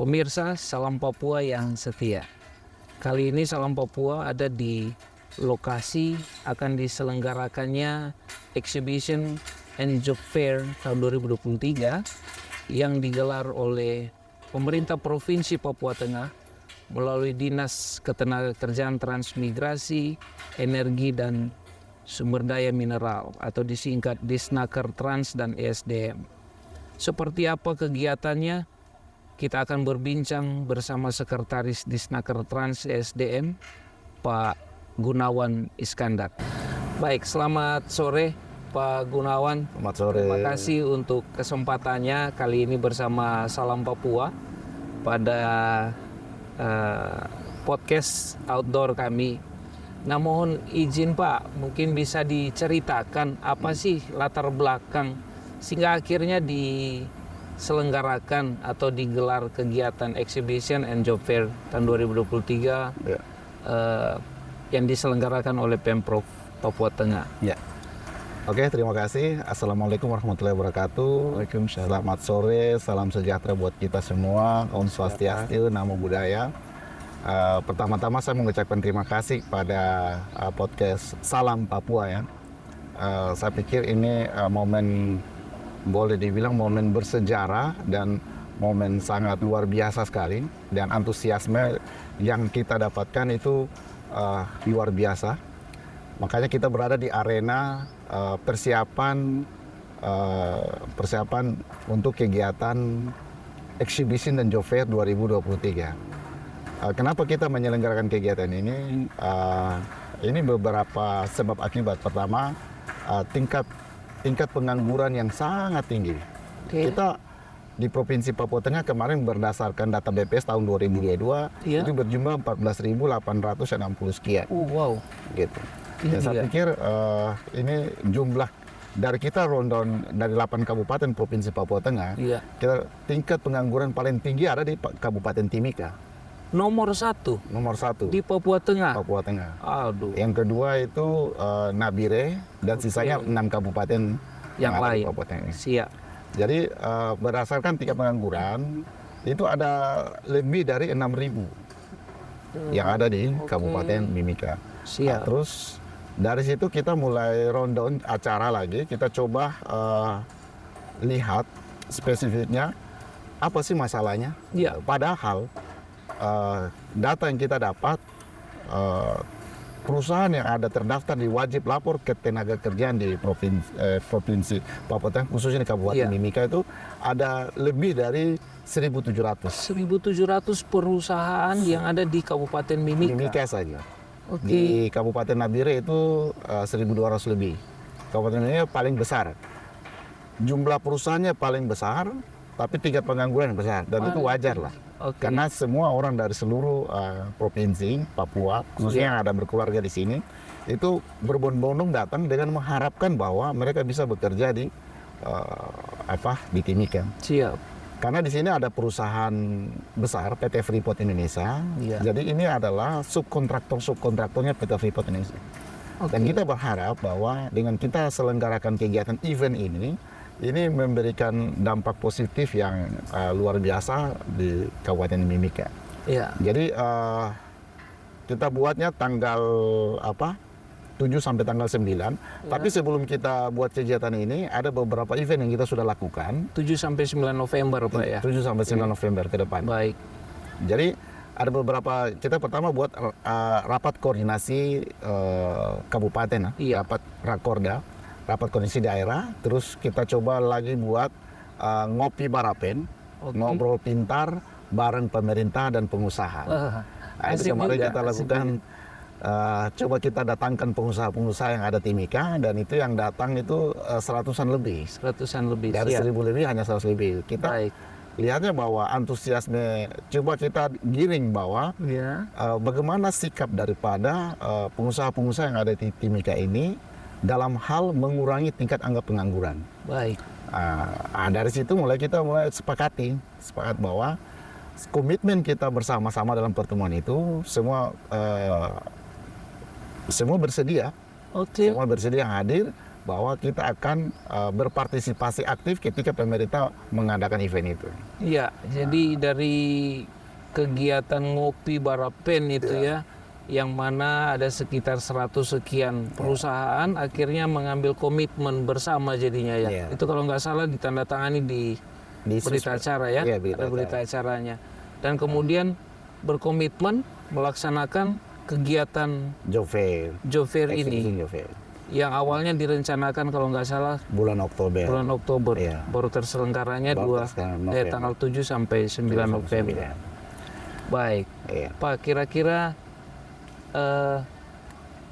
Pemirsa Salam Papua yang setia, kali ini Salam Papua ada di lokasi akan diselenggarakannya Exhibition and Job Fair tahun 2023 yang digelar oleh pemerintah Provinsi Papua Tengah melalui Dinas Ketenagakerjaan Transmigrasi, Energi dan Sumber Daya Mineral atau disingkat Disnaker Trans dan ESDM. Seperti apa kegiatannya? Kita akan berbincang bersama Sekretaris Disnaker Trans ESDM, Pak Gunawan Iskandar. Baik, selamat sore Pak Gunawan. Selamat sore. Terima kasih untuk kesempatannya kali ini bersama Salam Papua pada podcast outdoor kami. Nah, mohon izin Pak, mungkin bisa diceritakan apa sih latar belakang sehingga akhirnya diselenggarakan atau digelar kegiatan Exhibition and Job Fair tahun 2023 Ya. Yang diselenggarakan oleh Pemprov Papua Tengah. Ya. Oke, terima kasih. Assalamualaikum warahmatullahi wabarakatuh. Waalaikumsalam. Selamat sore, salam sejahtera buat kita semua. Om Swastiastu, Namo Buddhaya. Pertama-tama saya mengucapkan terima kasih pada podcast Salam Papua ya. Saya pikir ini momen, boleh dibilang momen bersejarah dan momen sangat luar biasa sekali, dan antusiasme yang kita dapatkan itu luar biasa. Makanya kita berada di arena persiapan untuk kegiatan Exhibition dan Job Fair 2023. Kenapa kita menyelenggarakan kegiatan ini? Ini beberapa sebab akibat. Pertama, tingkat pengangguran yang sangat tinggi. Oke. Kita di Provinsi Papua Tengah kemarin berdasarkan data BPS tahun 2022 Iya. itu berjumlah 14.860 sekian. Wow. Gitu. Iya, Dan saya iya. pikir ini jumlah dari kita rundown dari 8 kabupaten Provinsi Papua Tengah. Iya. Kita tingkat pengangguran paling tinggi ada di Kabupaten Timika, Nomor 1 nomor 1 di Papua Tengah. Papua Tengah. Aduh. Yang kedua itu Nabire dan sisanya 6 kabupaten Yang ada di lain. Papua Tengah. Siap. Jadi berdasarkan tingkat pengangguran itu ada lebih dari 6.000 yang ada di Kabupaten Mimika. Siap. Nah, terus dari situ kita mulai rundown acara lagi. Kita coba lihat spesifiknya apa sih masalahnya. Iya. Padahal data yang kita dapat, perusahaan yang ada terdaftar di wajib lapor ketenagakerjaan di provinsi Papua Tengah, khususnya di Kabupaten Iya. Mimika itu ada lebih dari 1.700 1.700 perusahaan yang ada di Kabupaten Mimika. Mimika saja. Oke. Di Kabupaten Nabire itu 1.200 lebih. Kabupaten Mimika paling besar. Jumlah perusahaannya paling besar, tapi tingkat pengangguran yang besar, dan itu wajar lah. Oke. Karena semua orang dari seluruh provinsi Papua, khususnya yang ada berkeluarga di sini, itu berbondong-bondong datang dengan mengharapkan bahwa mereka bisa bekerja di di Timika. Siap. Karena di sini ada perusahaan besar PT Freeport Indonesia. Iya. Jadi ini adalah subkontraktornya PT Freeport Indonesia. Oke. Dan kita berharap bahwa dengan kita selenggarakan kegiatan event ini memberikan dampak positif yang luar biasa di Kabupaten Mimika. Iya. Jadi kita buatnya tanggal 7 sampai tanggal 9. Tapi sebelum kita buat kegiatan ini ada beberapa event yang kita sudah lakukan. 7 sampai 9 November, Pak ya. 7 sampai 9 November ke depan. Baik. Jadi ada beberapa, kita pertama buat rapat koordinasi kabupaten, Iya. rapat rakorda, rapat koordinasi daerah. Terus kita coba lagi buat ngopi barapen, Oke. ngobrol pintar bareng pemerintah dan pengusaha. Nah, itu asik kemarin juga, kita asik lakukan. Coba kita datangkan pengusaha-pengusaha yang ada Timika, dan itu yang datang itu 100-an lebih. 100-an lebih. Dari Siap. 1.000 lebih hanya 100 lebih. Kita Baik. lihatnya bahwa antusiasme, coba kita giring bahwa Ya. bagaimana sikap daripada pengusaha-pengusaha yang ada di Timika ini dalam hal mengurangi tingkat angka pengangguran. Baik. Dari situ kita mulai sepakat bahwa komitmen kita bersama-sama dalam pertemuan itu semua bersedia, Oke. semua bersedia hadir bahwa kita akan berpartisipasi aktif ketika pemerintah mengadakan event itu. Iya, jadi dari kegiatan ngopi Barapen itu ya, yang mana ada sekitar 100 sekian perusahaan akhirnya mengambil komitmen bersama jadinya ya. Iya. Itu kalau nggak salah ditandatangani di berita acara ya, Iya, berita ada berita acaranya. Dan kemudian berkomitmen melaksanakan kegiatan Job Fair. Job Fair Exhibition ini Job Fair. yang awalnya direncanakan kalau nggak salah Bulan Oktober. bulan Oktober, Iya. baru terselenggaranya Baru terselenggaranya November. tanggal 7 sampai 9 November. Baik, Iya. Pak, kira-kira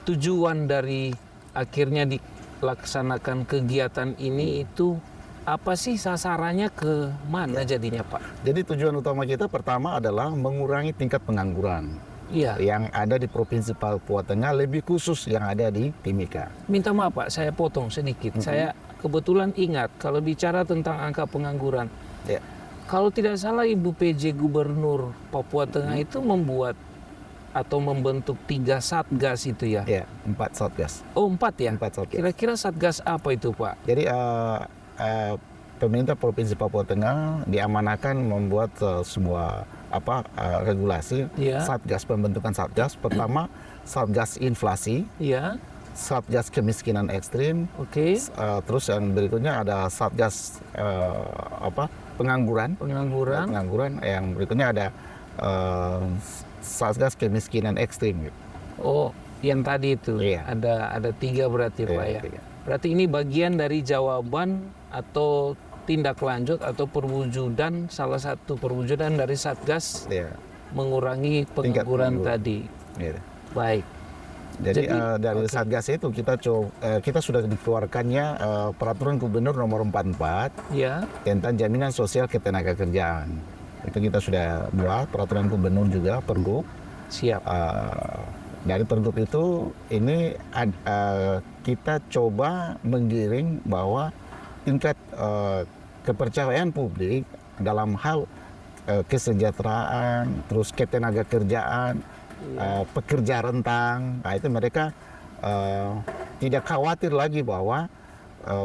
tujuan dari akhirnya dilaksanakan kegiatan ini itu apa sih, sasarannya ke mana jadinya Pak? Jadi tujuan utama kita pertama adalah mengurangi tingkat pengangguran Iya, yang ada di Provinsi Papua Tengah, lebih khusus yang ada di Timika. minta maaf Pak, saya potong sedikit. Saya kebetulan ingat kalau bicara tentang angka pengangguran, Ya. kalau tidak salah Ibu PJ Gubernur Papua Tengah itu membuat atau membentuk 3 satgas itu ya? Ya, 4 satgas. Oh 4 ya? 4 satgas. Kira-kira satgas apa itu Pak? Jadi pemerintah Provinsi Papua Tengah diamanahkan membuat sebuah regulasi Ya. satgas, pembentukan satgas. Pertama satgas inflasi, Ya, satgas kemiskinan ekstrim, oke. terus yang berikutnya ada satgas pengangguran. Pengangguran. Yang berikutnya ada satgas kemiskinan ekstrim. Oh, yang tadi itu Iya. ada 3 berarti Pak ya. 3. Berarti ini bagian dari jawaban atau tindak lanjut atau perwujudan, salah satu perwujudan dari satgas Ya. mengurangi Tingkat pengangguran pengangguran. tadi. Gitu. Baik. Jadi, Jadi, dari satgas itu kita sudah dikeluarkannya peraturan gubernur nomor 44 Ya, tentang jaminan sosial ketenagakerjaan. Itu kita sudah buat peraturan gubernur juga, pergub. siap. Dari pergub itu ini kita coba menggiring bahwa tingkat kepercayaan publik dalam hal kesejahteraan, terus ketenagakerjaan, pekerja rentang, nah itu mereka tidak khawatir lagi bahwa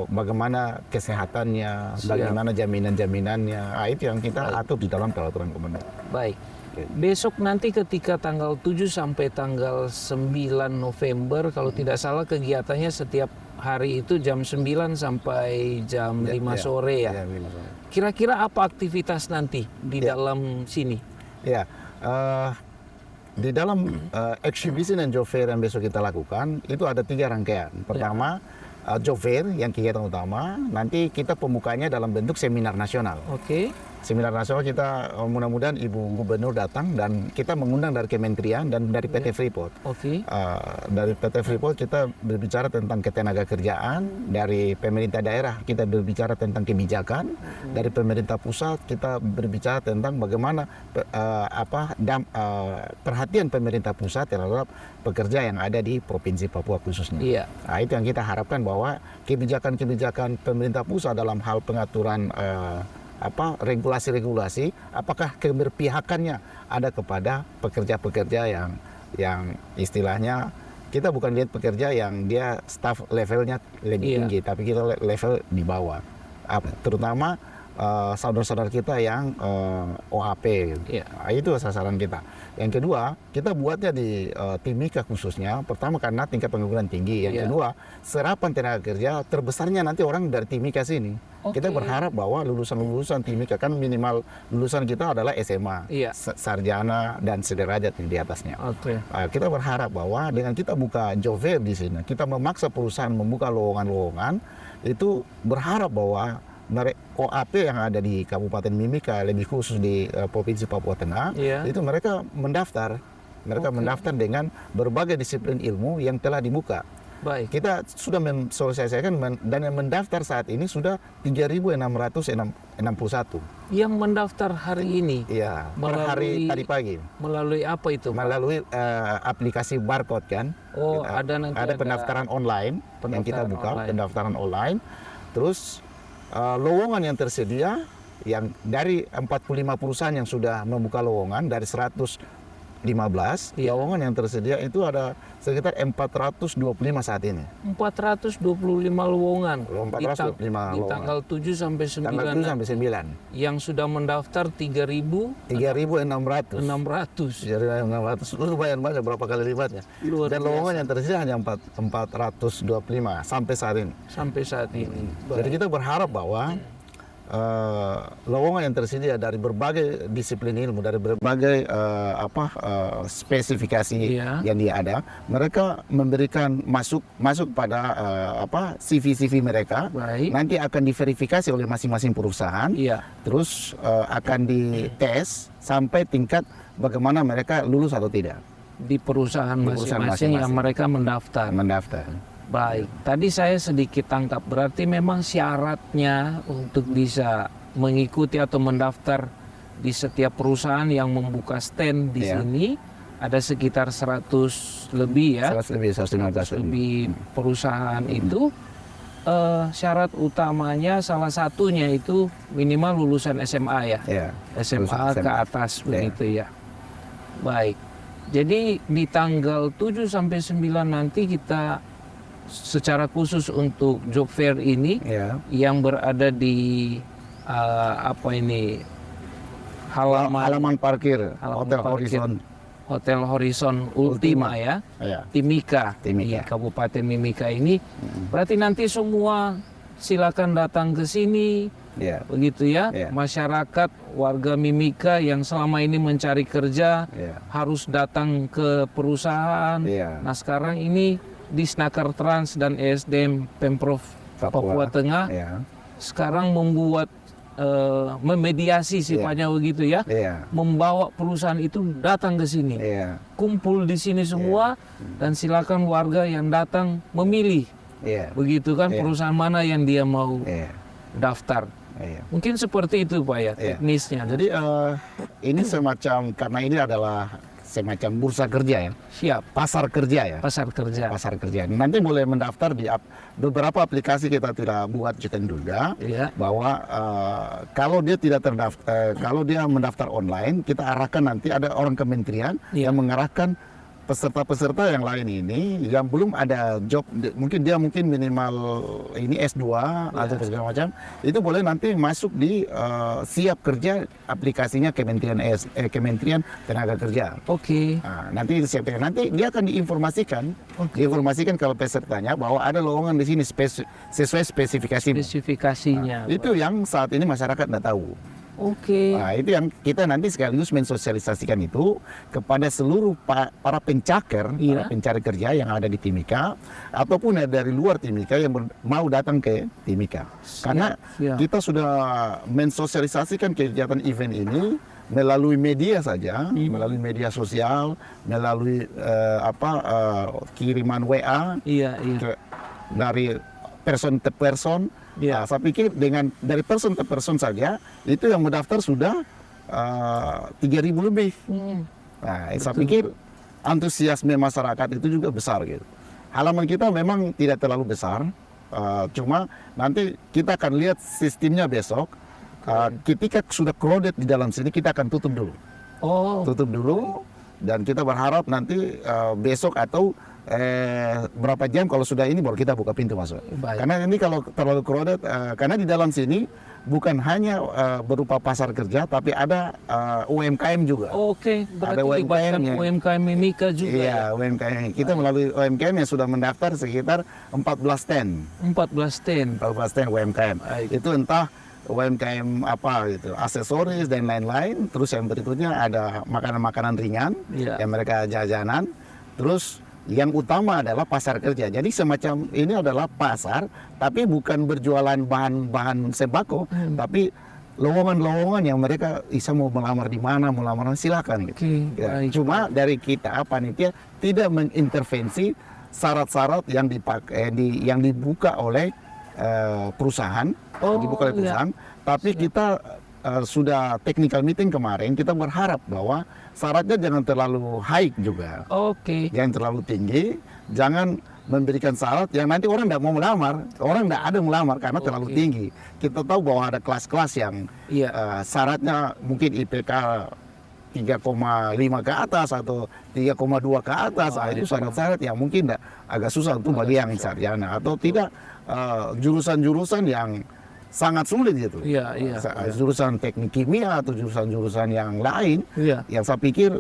bagaimana kesehatannya, Siap. bagaimana jaminan-jaminannya. Nah, itu yang kita atur di dalam peraturan gubernur. Baik. Besok nanti ketika tanggal 7 sampai tanggal 9 November, kalau tidak salah kegiatannya setiap hari itu jam 9 sampai jam 5 sore ya. Ya, 5 sore. Kira-kira apa aktivitas nanti di Ya. dalam sini? Ya, di dalam exhibition dan job fair yang besok kita lakukan itu ada 3 rangkaian. Pertama, job fair yang kegiatan utama, nanti kita pembukanya dalam bentuk seminar nasional. Oke. Seminar nasional kita mudah-mudahan Ibu Gubernur datang dan kita mengundang dari Kementerian dan dari PT Freeport. Oke. Dari PT Freeport kita berbicara tentang ketenagakerjaan, dari pemerintah daerah kita berbicara tentang kebijakan, dari pemerintah pusat kita berbicara tentang bagaimana perhatian pemerintah pusat terhadap pekerja yang ada di Provinsi Papua khususnya. Iya. Nah, itu yang kita harapkan bahwa kebijakan-kebijakan pemerintah pusat dalam hal pengaturan regulasi-regulasi, apakah keberpihakannya ada kepada pekerja-pekerja yang istilahnya kita bukan lihat pekerja yang dia staff levelnya lebih tinggi, tapi kita level di bawah. Terutama saudara-saudara kita yang OHP. Iya. Nah, itu sasaran kita. Yang kedua, kita buatnya di Timika khususnya. Pertama karena tingkat pengangguran tinggi. Yang kedua, serapan tenaga kerja terbesarnya nanti orang dari Timika sini. Kita berharap bahwa lulusan-lulusan Timika, kan minimal lulusan kita adalah SMA, sarjana dan sederajat di atasnya. Oke. Kita berharap bahwa dengan kita buka job fair di sini, kita memaksa perusahaan membuka lowongan-lowongan, itu berharap bahwa OAP yang ada di Kabupaten Mimika, lebih khusus di Provinsi Papua Tengah, itu mereka mendaftar. Mereka mendaftar dengan berbagai disiplin ilmu yang telah dibuka. Baik. Kita sudah mensosialisasikan dan yang mendaftar saat ini sudah 3.661. Yang mendaftar hari ini? Iya, per hari tadi pagi. Melalui apa itu, Pak? Melalui aplikasi barcode kan. Oh, ada pendaftaran online yang kita buka, pendaftaran online. Terus lowongan yang tersedia yang dari 45 perusahaan yang sudah membuka lowongan dari 100 15, Iya. lowongan yang tersedia itu ada sekitar 425 saat ini. 425 lowongan. 425 Di lowongan. tanggal 7 sampai 9. Tanggal 7 sampai 9. Yang sudah mendaftar 3.600. 3.600. Jadi 600 itu lumayan banyak, berapa kali lipatnya. Luar Dan biasa. lowongan yang tersedia hanya 425 sampai saat ini. Sampai saat ini. Jadi kita berharap bahwa lowongan yang tersedia dari berbagai disiplin ilmu, dari berbagai spesifikasi Iya. yang dia ada, mereka memberikan masuk pada CV mereka. Baik. Nanti akan diverifikasi oleh masing-masing perusahaan. Iya. Terus akan dites sampai tingkat bagaimana mereka lulus atau tidak Di perusahaan Di perusahaan masing-masing yang masing-masing. mereka mendaftar. mendaftar. Baik, tadi saya sedikit tangkap, berarti memang syaratnya untuk bisa mengikuti atau mendaftar di setiap perusahaan yang membuka stand di Iya. sini ada sekitar 100 lebih ya, 100 lebih, 115 lebih. lebih perusahaan itu. Syarat utamanya salah satunya itu minimal lulusan SMA ya, Ya. SMA Lulusan ke SMA. atas begitu ya. Baik, jadi di tanggal 7 sampai 9 nanti kita secara khusus untuk job fair ini Ya. yang berada di Halaman parkir Halaman Hotel parkir. Horizon. Hotel Horizon Ultima ya, Ya. Timika, Timika. di Kabupaten Mimika ini. Berarti nanti semua silakan datang ke sini, Ya. begitu ya. Ya. Masyarakat warga Mimika yang selama ini mencari kerja Ya. harus datang ke perusahaan. Ya. Nah sekarang ini di Snaker Trans dan ESDM Pemprov Papua Tengah Ya. sekarang membuat memediasi sifatnya begitu ya, Ya. membawa perusahaan itu datang ke sini, Ya. kumpul di sini semua dan silakan warga yang datang memilih, Ya. begitu kan, Iya. perusahaan mana yang dia mau Ya. daftar. Ya. Mungkin seperti itu Pak ya, Iya. teknisnya. Jadi ini semacam, karena ini adalah semacam bursa kerja ya, Siap, pasar kerja ya. pasar kerja. Pasar kerja. Nanti boleh mendaftar di beberapa aplikasi kita tidak buat juga Ya. bahwa kalau dia tidak terdaftar, kalau dia mendaftar online, kita arahkan nanti ada orang kementerian Iya. yang mengarahkan peserta-peserta yang lain ini yang belum ada job, mungkin minimal ini S2 atau segala macam, itu boleh nanti masuk di siap kerja aplikasinya Kementerian Tenaga Kerja. Oke. Nah, nanti dia akan diinformasikan kalau pesertanya bahwa ada lowongan di sini sesuai spesifikasi. Spesifikasinya. Itu yang saat ini masyarakat tidak tahu. Oke. Nah, itu yang kita nanti sekaligus mensosialisasikan itu kepada seluruh para pencaker, Iya. para pencari kerja yang ada di Timika ataupun dari luar Timika yang mau datang ke Timika. Karena siap. kita sudah mensosialisasikan kegiatan event ini melalui media saja, melalui media sosial, melalui kiriman WA Iya, iya. dari person to person. Iya. Nah, saya pikir dari person to person saja itu yang mendaftar sudah 3.000 lebih. Nah, saya pikir antusiasme masyarakat itu juga besar gitu. Halaman kita memang tidak terlalu besar, cuma nanti kita akan lihat sistemnya besok. Ketika sudah crowded di dalam sini kita akan tutup dulu. Tutup dulu dan kita berharap nanti besok atau berapa jam kalau sudah ini baru kita buka pintu masuk. Baik. Karena ini kalau terlalu crowded, karena di dalam sini bukan hanya berupa pasar kerja, tapi ada UMKM juga. Oke, berarti Ada libatkan UMKM-nya. UMKM Mimika juga Iya, ya? UMKM. Kita melalui UMKM yang sudah mendaftar sekitar 14 stand. 14 stand. 14 stand UMKM. Baik. Itu entah UMKM apa gitu, aksesoris dan lain-lain. Terus yang berikutnya ada makanan-makanan ringan Iya. yang mereka jajanan. Terus yang utama adalah pasar kerja. Jadi semacam ini adalah pasar, tapi bukan berjualan bahan-bahan sembako, tapi lowongan-lowongan yang mereka bisa mau melamar di mana, silakan. Gitu. Oke, Ya, baik. cuma dari kita panitia tidak mengintervensi syarat-syarat yang yang dibuka oleh perusahaan, dibuka oleh perusahaan. Tapi kita sudah technical meeting kemarin, kita berharap bahwa syaratnya jangan terlalu high juga, Oke. jangan terlalu tinggi, jangan memberikan syarat yang nanti orang tidak mau melamar, orang tidak ada melamar karena terlalu Oke. tinggi. Kita tahu bahwa ada kelas-kelas yang Iya. syaratnya mungkin IPK 3,5 ke atas atau 3,2 ke atas. Itu syarat-syarat yang mungkin agak susah untuk bagi yang sarjana atau tidak jurusan-jurusan yang sangat sulit gitu. Iya, iya. Jurusan teknik kimia atau jurusan-jurusan yang lain yang saya pikir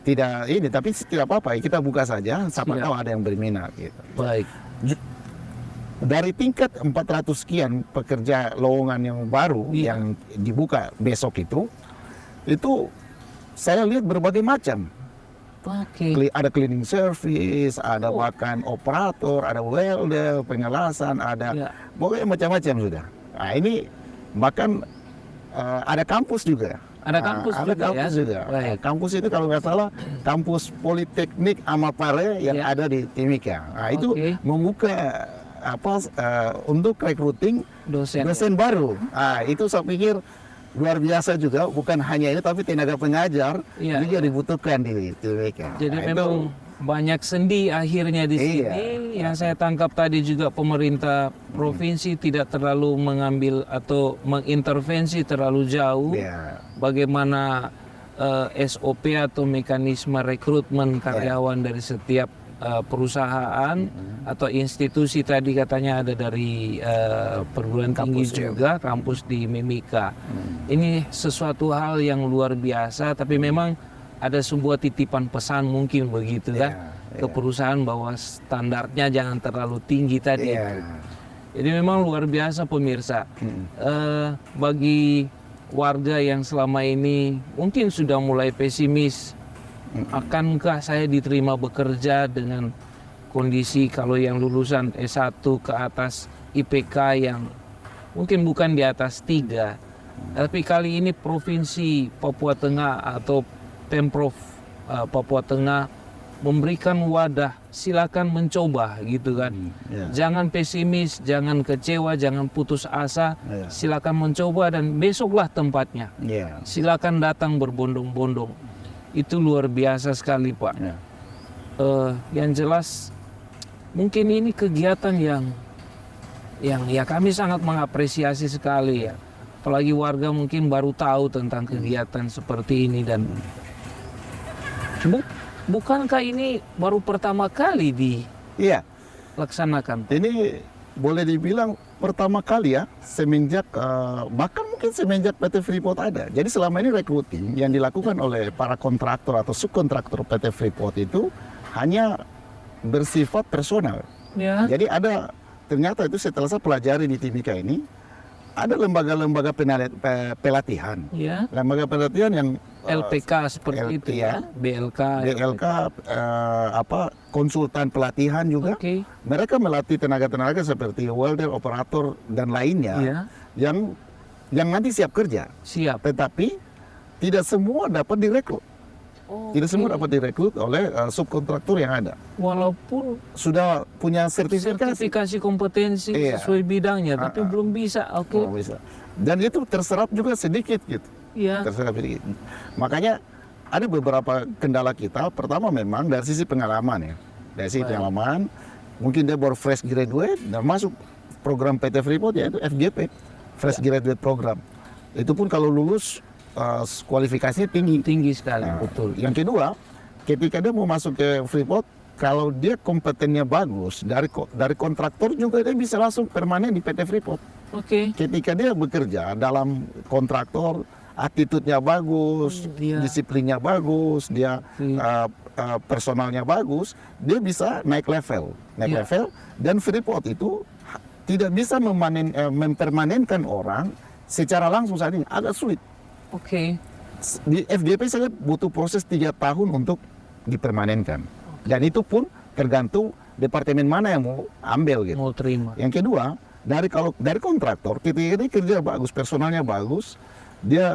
tidak ini, tapi tidak apa-apa, kita buka saja, siapa tahu ada yang berminat gitu. Baik. Dari tingkat 400 sekian pekerja lowongan yang baru yang dibuka besok itu saya lihat berbagai macam. Ada cleaning service, ada bahkan operator, ada welder, pengelasan, ada pokoknya macam-macam sudah. Nah ini bahkan ada kampus juga. Ada kampus juga. Kampus itu kalau nggak salah kampus Politeknik Amapare yang ada di Timika. Nah itu membuka untuk recruiting dosen baru. Nah itu saya pikir luar biasa juga, bukan hanya ini tapi tenaga pengajar juga dibutuhkan di Timika. Jadi memang banyak sendi akhirnya di sini. Yang saya tangkap tadi juga pemerintah provinsi tidak terlalu mengambil atau mengintervensi terlalu jauh bagaimana SOP atau mekanisme rekrutmen karyawan dari setiap perusahaan atau institusi. Tadi katanya ada dari perguruan tinggi juga, kampus di Mimika. Ini sesuatu hal yang luar biasa, tapi memang ada sebuah titipan pesan mungkin begitu kan ke perusahaan bahwa standarnya jangan terlalu tinggi tadi. Jadi memang luar biasa pemirsa. Bagi warga yang selama ini mungkin sudah mulai pesimis, akankah saya diterima bekerja dengan kondisi kalau yang lulusan S1 ke atas IPK yang mungkin bukan di atas 3. Tapi kali ini Provinsi Papua Tengah atau Pemprov Papua Tengah memberikan wadah, silakan mencoba gitu kan. Jangan pesimis, jangan kecewa, jangan putus asa. Silakan mencoba dan besoklah tempatnya. Silakan datang berbondong-bondong. Itu luar biasa sekali Pak. Yang jelas mungkin ini kegiatan yang ya kami sangat mengapresiasi sekali ya. Apalagi warga mungkin baru tahu tentang kegiatan seperti ini dan bukankah ini baru pertama kali dilaksanakan? Ini boleh dibilang pertama kali ya, semenjak bahkan mungkin semenjak PT Freeport ada. Jadi selama ini recruiting yang dilakukan oleh para kontraktor atau subkontraktor PT Freeport itu hanya bersifat personal. Jadi ada, ternyata itu setelah saya pelajari di Timika ini, ada lembaga-lembaga pelatihan. Lembaga pelatihan yang LPK seperti itu ya, BLK, konsultan pelatihan juga. Mereka melatih tenaga-tenaga seperti welder, operator dan lainnya yang nanti siap kerja. Tetapi tidak semua dapat direkrut. Tidak semua dapat direkrut oleh subkontraktor yang ada. Walaupun sudah punya sertifikasi kompetensi sesuai bidangnya, tapi belum bisa. Belum bisa. Dan itu terserap juga sedikit gitu. Terserap sedikit. Makanya ada beberapa kendala kita. Pertama memang dari sisi pengalaman ya. Dari sisi pengalaman, mungkin dia baru fresh graduate dan masuk program PT Freeport yaitu FGP, Fresh Graduate Program. Itu pun kalau lulus kualifikasinya tinggi sekali. Betul. Yang kedua, ketika dia mau masuk ke Freeport, kalau dia kompetennya bagus dari kontraktor juga dia bisa langsung permanen di PT Freeport. Ketika dia bekerja dalam kontraktor, attitude-nya bagus, disiplinnya bagus, dia personalnya bagus, dia bisa naik level, dan Freeport itu tidak bisa mempermanenkan orang secara langsung saat ini, agak sulit. Di FGP saya butuh proses 3 tahun untuk dipermanenkan. Dan itu pun tergantung departemen mana yang mau ambil gitu. Mau terima. Yang kedua, dari kontraktor, ketika dia kerja bagus, personalnya bagus, dia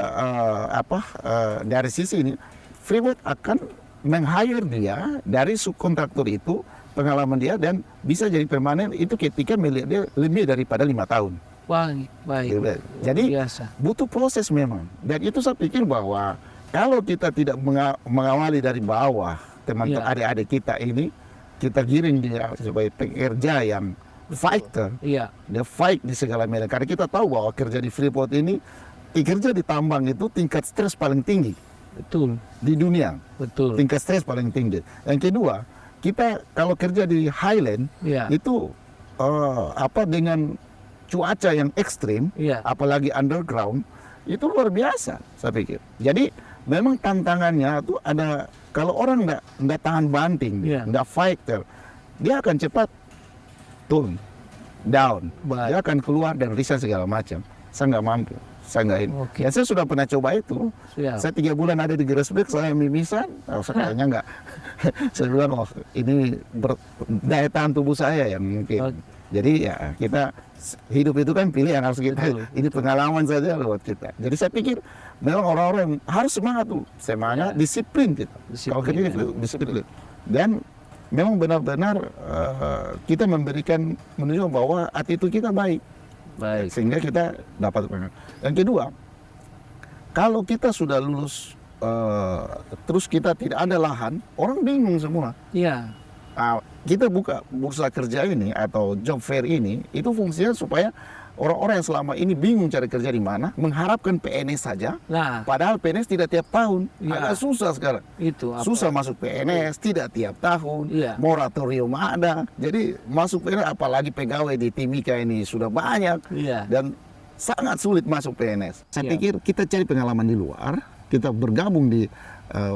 dari sisi ini Freeport akan meng-hire dia dari subkontraktor itu, pengalaman dia dan bisa jadi permanen itu ketika melihat dia lebih daripada 5 tahun. Baik. Jadi butuh proses memang. Dan itu saya pikir bahwa kalau kita tidak mengawali dari bawah, teman-teman adik-adik kita ini, kita giring dia sebagai pekerja yang fighter. Dia fight di segala medan. Karena kita tahu bahwa kerja di Freeport ini kerja di tambang itu tingkat stres paling tinggi Betul. di dunia. Betul. Tingkat stres paling tinggi. Yang kedua, kita kalau kerja di highland Ya. itu dengan cuaca yang ekstrim, Ya. apalagi underground, itu luar biasa saya pikir. Jadi memang tantangannya itu ada, kalau orang nggak tahan banting, Ya. nggak fighter, dia akan cepat turun, down. Baik. Dia akan keluar dan resign segala macam. Saya nggak mampu, saya nggak ini. Oke. Ya, saya sudah pernah coba itu. Siap. Saya 3 bulan ada di Gresbeck, saya mimisan, saya kayaknya nggak. Saya bilang, oh ini daya tahan tubuh saya yang mungkin. Oke. Jadi ya kita hidup itu kan pilih yang harus kita. Betul. Ini pengalaman saja loh buat kita. Jadi saya pikir memang orang-orang harus semangat tuh, semangat, Ya. disiplin kita. Disiplin, Kalau kerja itu disiplin. Dan memang benar-benar kita memberikan, menunjukkan bahwa attitude kita baik. Baik. Sehingga kita dapat pengen. Yang kedua, kalau kita sudah lulus terus kita tidak ada lahan, orang bingung semua. Ya. Kita buka bursa kerja ini atau job fair ini, itu fungsinya supaya orang-orang yang selama ini bingung cari kerja di mana, mengharapkan PNS saja. Nah, Padahal PNS tidak tiap tahun, Ya. agak susah sekarang. itu apa? Susah masuk PNS, tidak tiap tahun, Iya. moratorium ada. Jadi masuk PNS, apalagi pegawai di Timika ini sudah banyak, Iya. dan sangat sulit masuk PNS. Saya Iya. pikir kita cari pengalaman di luar, kita bergabung di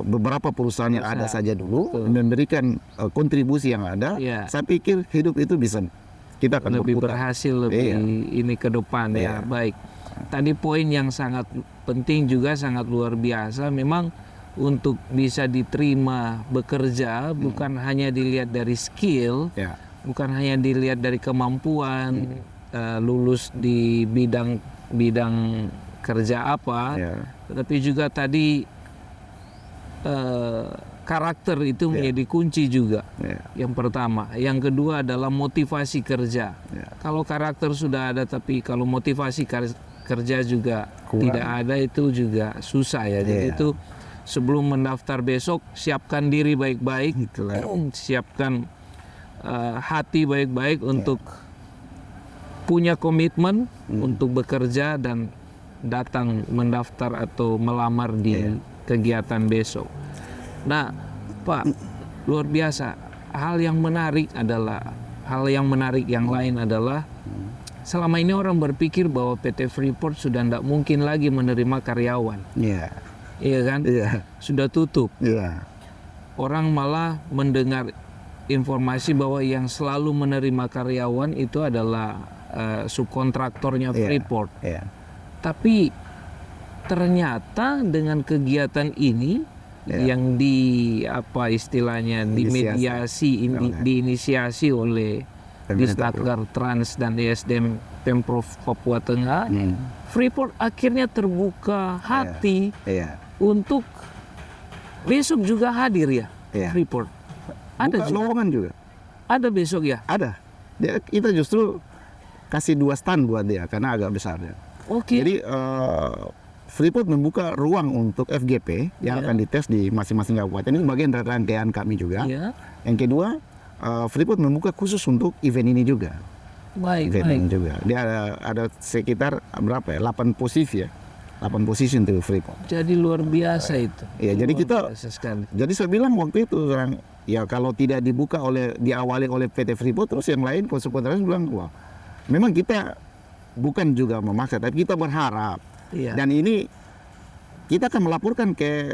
beberapa perusahaan yang ada saja dulu, Betul. memberikan kontribusi yang ada. Iya. Saya pikir hidup itu bisa kita akan Lebih berputar. berhasil, lebih Iya. ini ke depan ya. Iya. Baik. Tadi poin yang sangat penting juga sangat luar biasa. Memang untuk bisa diterima bekerja bukan hanya dilihat dari skill, Ya. bukan hanya dilihat dari kemampuan, lulus di bidang kerja apa, Ya. tetapi juga tadi karakter itu menjadi kunci juga. Ya. Yang pertama, yang kedua adalah motivasi kerja. Ya. Kalau karakter sudah ada, tapi kalau motivasi kerja juga Kurang. tidak ada, itu juga susah ya. Jadi Iya. itu sebelum mendaftar besok, siapkan diri baik-baik, Itulah. siapkan hati baik-baik untuk punya komitmen untuk bekerja dan datang mendaftar atau melamar di kegiatan besok. Nah, Pak, luar biasa. Hal yang menarik yang lain adalah selama ini orang berpikir bahwa PT Freeport sudah tidak mungkin lagi menerima karyawan. Ya. Iya kan? Ya. Sudah tutup. Ya. Orang malah mendengar informasi bahwa yang selalu menerima karyawan itu adalah subkontraktornya Iya. Freeport. Ya. Tapi ternyata dengan kegiatan ini yang diinisiasi oleh Disnaker Trans dan ESDM Pemprov Papua Tengah, Freeport akhirnya terbuka hati Ya. untuk besok juga hadir ya. Iya. Freeport ada Buka juga. lowongan juga. Ada besok ya. Ada. Kita justru kasih 2 stand buat dia karena agak besar ya. Oke. Jadi Freeport membuka ruang untuk FGP yang akan dites di masing-masing kabupaten. Ini bagian dari rangkaian kami juga. Ya. Yang kedua, Freeport membuka khusus untuk event ini juga. Baik, Event baik. ini juga. Dia ada sekitar berapa ya? 8 posisi ya. 8 posisi untuk Freeport. Jadi luar biasa itu. Iya, jadi Luar kita biasa sekali. Jadi saya bilang waktu itu ya kalau tidak dibuka diawali oleh PT Freeport, terus yang lain konsekuensinya bilang, wah, memang kita bukan juga memaksa, tapi kita berharap. Iya. Dan ini kita akan melaporkan ke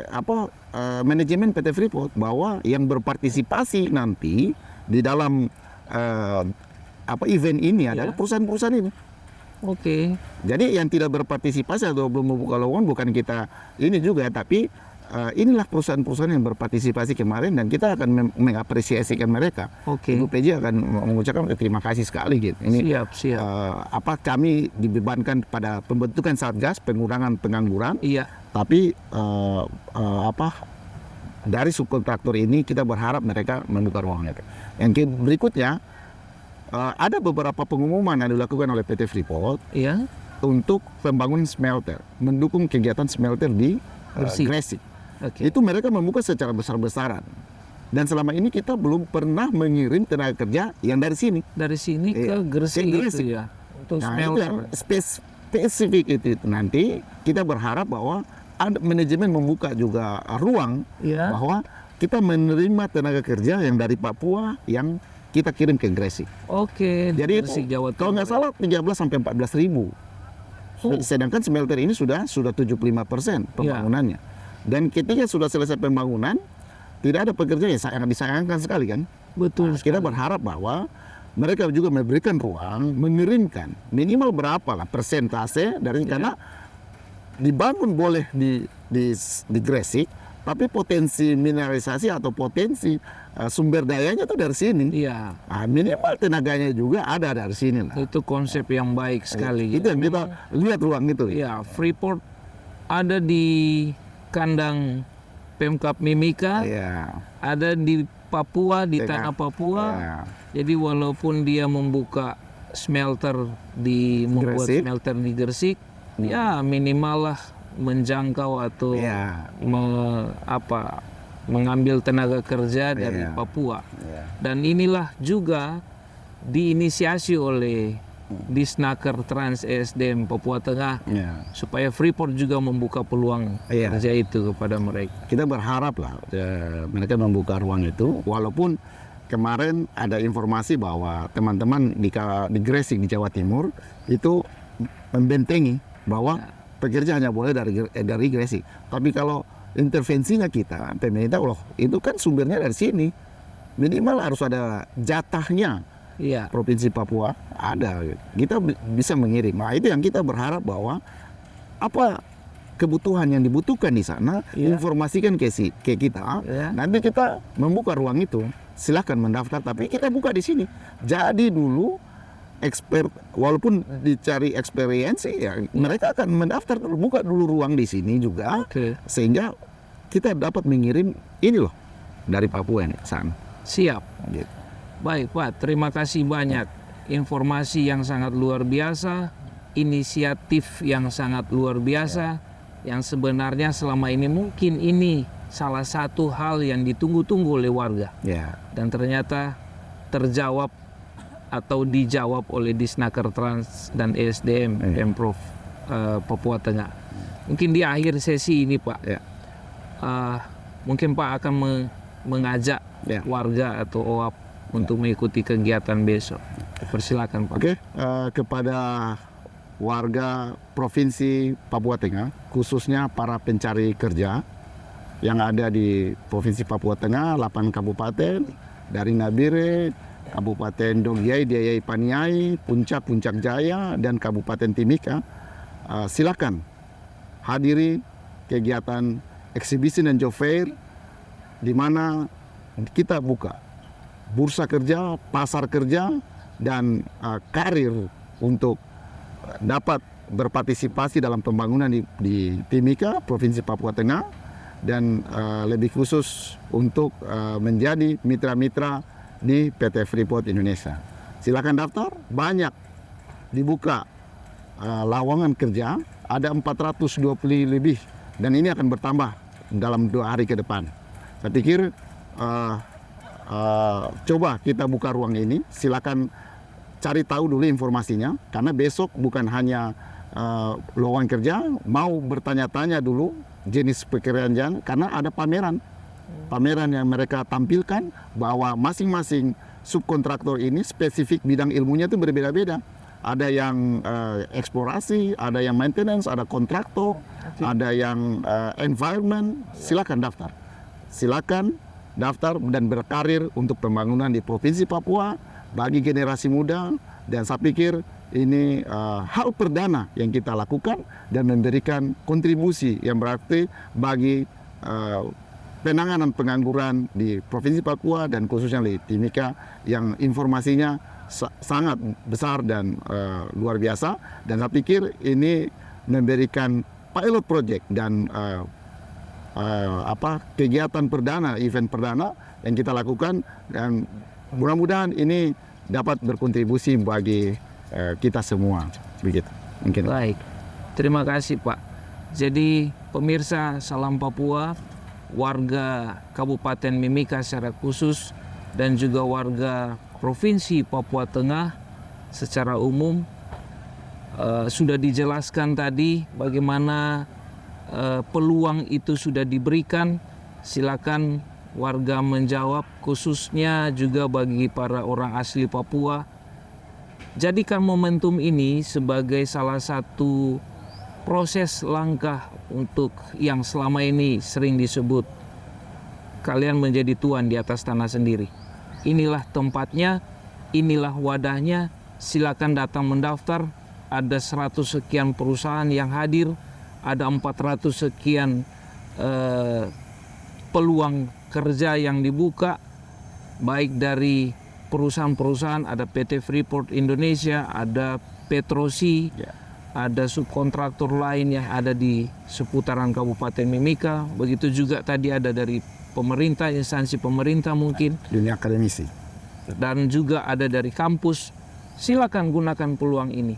manajemen PT Freeport bahwa yang berpartisipasi nanti di dalam event ini adalah perusahaan-perusahaan ini. Oke. Jadi yang tidak berpartisipasi atau belum membuka lowongan bukan kita ini juga, tapi inilah perusahaan-perusahaan yang berpartisipasi kemarin dan kita akan mengapresiasikan mereka. Oke. Ibu PJ akan mengucapkan terima kasih sekali gitu. Ini Siap. kami dibebankan pada pembentukan satgas pengurangan pengangguran, Iya. tapi dari subkontraktor ini kita berharap mereka membuka ruang itu. Yang berikutnya ada beberapa pengumuman yang dilakukan oleh PT Freeport Iya. untuk pembangunan smelter, mendukung kegiatan smelter di Gresik. Oke. Itu mereka membuka secara besar-besaran. Dan selama ini kita belum pernah mengirim tenaga kerja yang dari sini. Dari sini Iya. ke Gresik Ke itu Gresik. ya. Untuk Nah, itu yang smelter. spesifik itu nanti kita berharap bahwa ada manajemen membuka juga ruang Ya. bahwa kita menerima tenaga kerja yang dari Papua yang kita kirim ke Gresik. Oke. Jadi Gresik, itu, Jawa kalau nggak salah 13 sampai 14 ribu. Sedangkan smelter ini sudah 75% pembangunannya. Dan ketika sudah selesai pembangunan, tidak ada pekerja yang sangat disayangkan sekali kan. Betul. Kita berharap bahwa mereka juga memberikan ruang mengirimkan minimal berapa lah persentase dari karena dibangun boleh di Gresik, tapi potensi mineralisasi atau potensi sumber dayanya itu dari sini. Iya. Minimal tenaganya juga ada dari sini lah. Itu konsep yang baik sekali. Itu yang kita lihat ruang itu. Ya, Freeport ada di kandang Pemkap Mimika, Ya. ada di Papua, di Ya. tanah Papua. Ya. Jadi walaupun dia membuka smelter membuat Gresik. smelter di Gresik, ya minimal lah menjangkau atau Ya. mengambil tenaga kerja dari Ya. Papua. Ya. Dan inilah juga diinisiasi oleh Disnaker Trans ESDM Papua Tengah Ya. supaya Freeport juga membuka peluang Iya. kerja itu kepada mereka. Kita berharap lah mereka membuka ruang itu, walaupun kemarin ada informasi bahwa teman-teman di Gresik di Jawa Timur itu membentengi bahwa pekerja hanya boleh dari Gresik. Tapi kalau intervensinya kita pemerintah, loh itu kan sumbernya dari sini, minimal harus ada jatahnya. Iya. Provinsi Papua ada, kita bisa mengirim. Nah itu yang kita berharap bahwa apa kebutuhan yang dibutuhkan di sana, Iya. informasikan ke kita. Iya. Nanti kita membuka ruang itu, silakan mendaftar. Tapi kita buka di sini. Jadi dulu expert, walaupun dicari experience ya, mereka akan mendaftar dulu, buka dulu ruang di sini juga, Oke. sehingga kita dapat mengirim ini loh dari Papua ini sana. Siap. Gitu. Baik Pak, terima kasih banyak. Informasi yang sangat luar biasa, inisiatif yang sangat luar biasa, yang sebenarnya selama ini mungkin ini salah satu hal yang ditunggu-tunggu oleh warga. Ya. Dan ternyata terjawab atau dijawab oleh Disnaker Trans dan ESDM Pemprov Papua Tengah. Mungkin di akhir sesi ini Pak, Ya. mungkin Pak akan mengajak Ya. warga atau OAP untuk mengikuti kegiatan besok. Persilakan Pak. Oke, kepada warga Provinsi Papua Tengah, khususnya para pencari kerja yang ada di Provinsi Papua Tengah, 8 kabupaten, dari Nabire, Kabupaten Dogiai, Diayai Paniai, Puncak, Puncak Jaya, dan Kabupaten Timika, silakan hadiri kegiatan exhibition and job fair di mana kita buka bursa kerja, pasar kerja, dan karir untuk dapat berpartisipasi dalam pembangunan di Timika, Provinsi Papua Tengah, dan lebih khusus untuk menjadi mitra-mitra di PT Freeport Indonesia. Silakan daftar, banyak dibuka lowongan kerja, ada 420 lebih, dan ini akan bertambah dalam 2 hari ke depan. Saya pikir coba kita buka ruang ini, silakan cari tahu dulu informasinya, karena besok bukan hanya lowongan kerja, mau bertanya-tanya dulu jenis pekerjaan, karena ada pameran yang mereka tampilkan bahwa masing-masing subkontraktor ini spesifik bidang ilmunya itu berbeda-beda. Ada yang eksplorasi, ada yang maintenance, ada kontraktor, ada yang environment. Silakan daftar. Silakan daftar dan berkarir untuk pembangunan di Provinsi Papua bagi generasi muda, dan saya pikir ini hal perdana yang kita lakukan dan memberikan kontribusi yang berarti bagi penanganan pengangguran di Provinsi Papua dan khususnya di Timika yang informasinya sangat besar dan luar biasa, dan saya pikir ini memberikan pilot project dan kegiatan perdana, event perdana yang kita lakukan, dan mudah-mudahan ini dapat berkontribusi bagi kita semua. Begitu mungkin. Baik, terima kasih Pak. Jadi pemirsa Salam Papua, warga Kabupaten Mimika secara khusus, dan juga warga Provinsi Papua Tengah secara umum, sudah dijelaskan tadi bagaimana peluang itu sudah diberikan. Silakan warga menjawab, khususnya juga bagi para orang asli Papua. Jadikan momentum ini sebagai salah satu proses langkah untuk yang selama ini sering disebut kalian menjadi tuan di atas tanah sendiri. Inilah tempatnya, inilah wadahnya, silakan datang mendaftar. Ada 100 sekian perusahaan yang hadir, ada 400 sekian peluang kerja yang dibuka, baik dari perusahaan-perusahaan, ada PT Freeport Indonesia, ada Petrosi, ada subkontraktor lain yang ada di seputaran Kabupaten Mimika. Begitu juga tadi ada dari pemerintah, instansi pemerintah mungkin. Dunia akademisi. Dan juga ada dari kampus. Silakan gunakan peluang ini.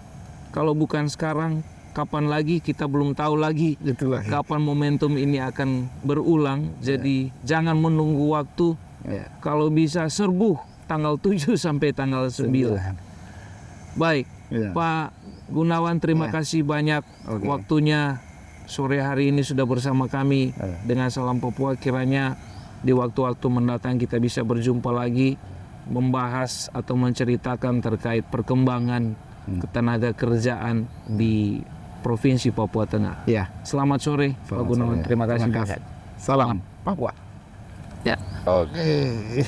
Kalau bukan sekarang, kapan lagi kita belum tahu lagi Itulah. kapan momentum ini akan berulang. Jadi jangan menunggu waktu. Ya. Kalau bisa serbu tanggal 7 sampai tanggal 9. Baik, Ya. Pak Gunawan, terima kasih banyak waktunya sore hari ini sudah bersama kami dengan Salam Papua. Kiranya di waktu-waktu mendatang kita bisa berjumpa lagi, membahas atau menceritakan terkait perkembangan ketenaga kerjaan di Provinsi Papua Tengah. Ya. Selamat sore, Pak Gunawan. Terima kasih. Salam Papua. Ya. Oke.